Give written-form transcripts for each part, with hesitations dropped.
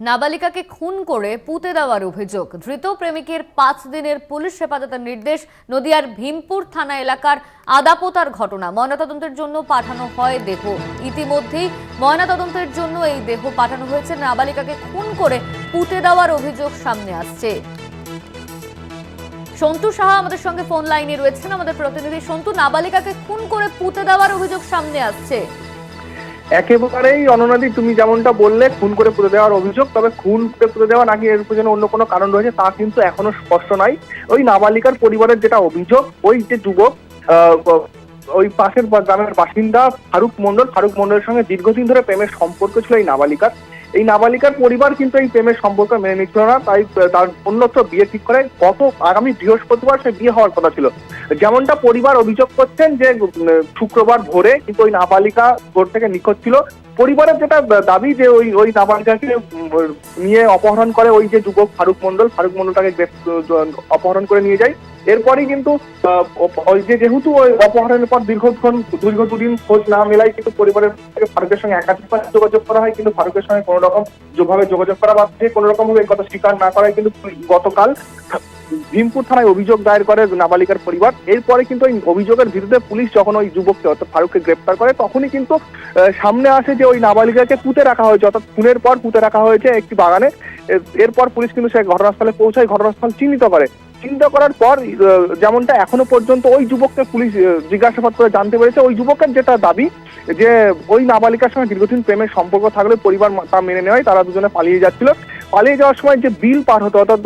নাবালিকাকে খুন করে পুঁতে দেওয়ার অভিযোগ, ধৃত প্রেমিকের 5 দিনের পুলিশ হেফাজতের নির্দেশ। নদিয়ার ভীমপুর থানা এলাকার আদাপোতার ঘটনা। ময়নাতদন্তের জন্য পাঠানো হয় দেহ। ইতিমধ্যেই ময়নাতদন্তের জন্য এই দেহ পাঠানো হয়েছে। নাবালিকাকে খুন করে পুঁতে দেওয়ার অভিযোগ সামনে আসছে। সন্তু সাহা আমাদের সঙ্গে ফোন লাইনে রয়েছেন, আমাদের প্রতিনিধি। সন্তু, নাবালিকাকে খুন করে পুঁতে দেওয়ার অভিযোগ সামনে আসছে। একেবারেই অননাদি, তুমি যেমনটা বললে খুন করে পুঁতে দেওয়ার অভিযোগ, তবে খুন করে পুঁতে দেওয়া নাকি এর পেছনে অন্য কোনো কারণ রয়েছে তা কিন্তু এখনো স্পষ্ট নয়। ওই নাবালিকার পরিবারের যেটা অভিযোগ, ওই যে যুবক ওই পাশের গ্রামের বাসিন্দা ফারুক মণ্ডলের সঙ্গে দীর্ঘদিন ধরে প্রেমের সম্পর্ক ছিল এই নাবালিকার পরিবার কিন্তু এই প্রেমের সম্পর্ক মেনে নিচ্ছিল না। তাই তার অন্যত্র বিয়ে ঠিক করে আগামী বৃহস্পতিবার সে বিয়ে হওয়ার কথা ছিল। যেমনটা পরিবার অভিযোগ করছেন যে শুক্রবার ভোরে কিন্তু ওই নাবালিকা ঘর থেকে নিখোঁজ ছিল। পরিবারের যেটা দাবি যে ওই নাবালিকাকে নিয়ে অপহরণ করে ওই যে যুবক ফারুক মণ্ডলটাকে অপহরণ করে নিয়ে যায়। এরপরই কিন্তু ওই যেহেতু ওই অপহরণের পর দীর্ঘ দুদিন খোঁজ না মেলায় কিন্তু পরিবারের থেকে ফারুকের সঙ্গে একাধিকবার যোগাযোগ করা হয়, কিন্তু ফারুকের সঙ্গে কোনো রকম যেভাবে যোগাযোগ করা বা কোনো রকম ভাবে এই কথা স্বীকার না করায় কিন্তু গতকাল ভীমপুর থানায় অভিযোগ দায়ের করে নাবালিকার পরিবার। এরপরে কিন্তু ওই অভিযোগের বিরুদ্ধে পুলিশ যখন ওই যুবককে অর্থাৎ ফারুককে গ্রেপ্তার করে, তখনই কিন্তু সামনে আসে যে ওই নাবালিকাকে পুঁতে রাখা হয়েছে, অর্থাৎ খুনের পর পুঁতে রাখা হয়েছে একটি বাগানে। এরপর পুলিশ কিন্তু সে ঘটনাস্থলে পৌঁছায়, ঘটনাস্থল চিহ্নিত করার পর যেমনটা এখনো পর্যন্ত ওই যুবককে পুলিশ জিজ্ঞাসাবাদ করে জানতে পেরেছে, ওই যুবকের যেটা দাবি যে ওই নাবালিকার সঙ্গে দীর্ঘদিন প্রেমের সম্পর্ক থাকলে পরিবার তা মেনে নেওয়ায় তারা দুজনে পালিয়ে যাচ্ছিল। পালিয়ে যাওয়ার সময় যে বিল পার হতো, অর্থাৎ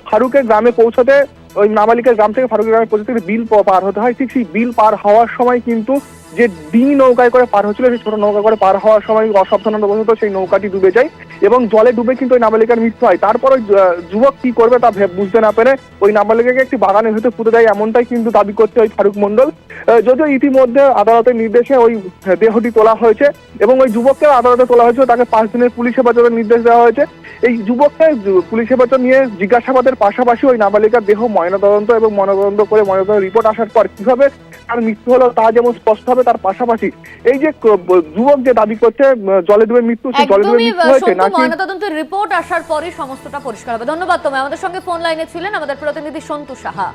ফারুকের গ্রামে পৌঁছতে, ওই নাবালিকার গ্রাম থেকে ফারুকের গ্রামে পৌঁছতে বিল পার হতে হয়। ঠিক সেই বিল পার হওয়ার সময় কিন্তু যে ডিঙি নৌকায় করে পার হচ্ছিল, সেই ছোট নৌকা করে পার হওয়ার সময় অসাবধানতাবশত সেই নৌকাটি ডুবে যায় এবং জলে ডুবে কিন্তু ওই নাবালিকার মৃত্যু হয়। তারপর ওই যুবক কি করবে তা বুঝতে না পেরে ওই নাবালিকাকে একটি বাগানের ভেতরে পুঁতে দেয়, এমনটাই কিন্তু দাবি করছে ওই ফারুক মণ্ডল। যদিও ইতিমধ্যে আদালতের নির্দেশে ওই দেহটি তোলা হয়েছে এবং ওই যুবককে আদালতে তোলা হয়েছে, তাকে 5 দিনের পুলিশ হেফাজতের নির্দেশ দেওয়া হয়েছে। এই যুবককে পুলিশ হেফাজত নিয়ে জিজ্ঞাসাবাদের পাশাপাশি ওই নাবালিকার দেহ ময়নাতদন্ত করে ময়নাতদন্ত রিপোর্ট আসার পর কিভাবে তার মৃত্যু হলো তা যেমন স্পষ্ট হবে, তার পাশাপাশি এই যে যুবক যে দাবি করছে জলে ডুবে মৃত্যু, সেই জলে ডুবে মৃত্যু হয়েছে নাকি ময়নাতদন্তের রিপোর্ট আসার পরই সমস্তটা পরিষ্কার হবে। ধন্যবাদ তোমায়। আমাদের সঙ্গে ফোন লাইনে ছিলেন আমাদের প্রতিনিধি সন্তু সাহা।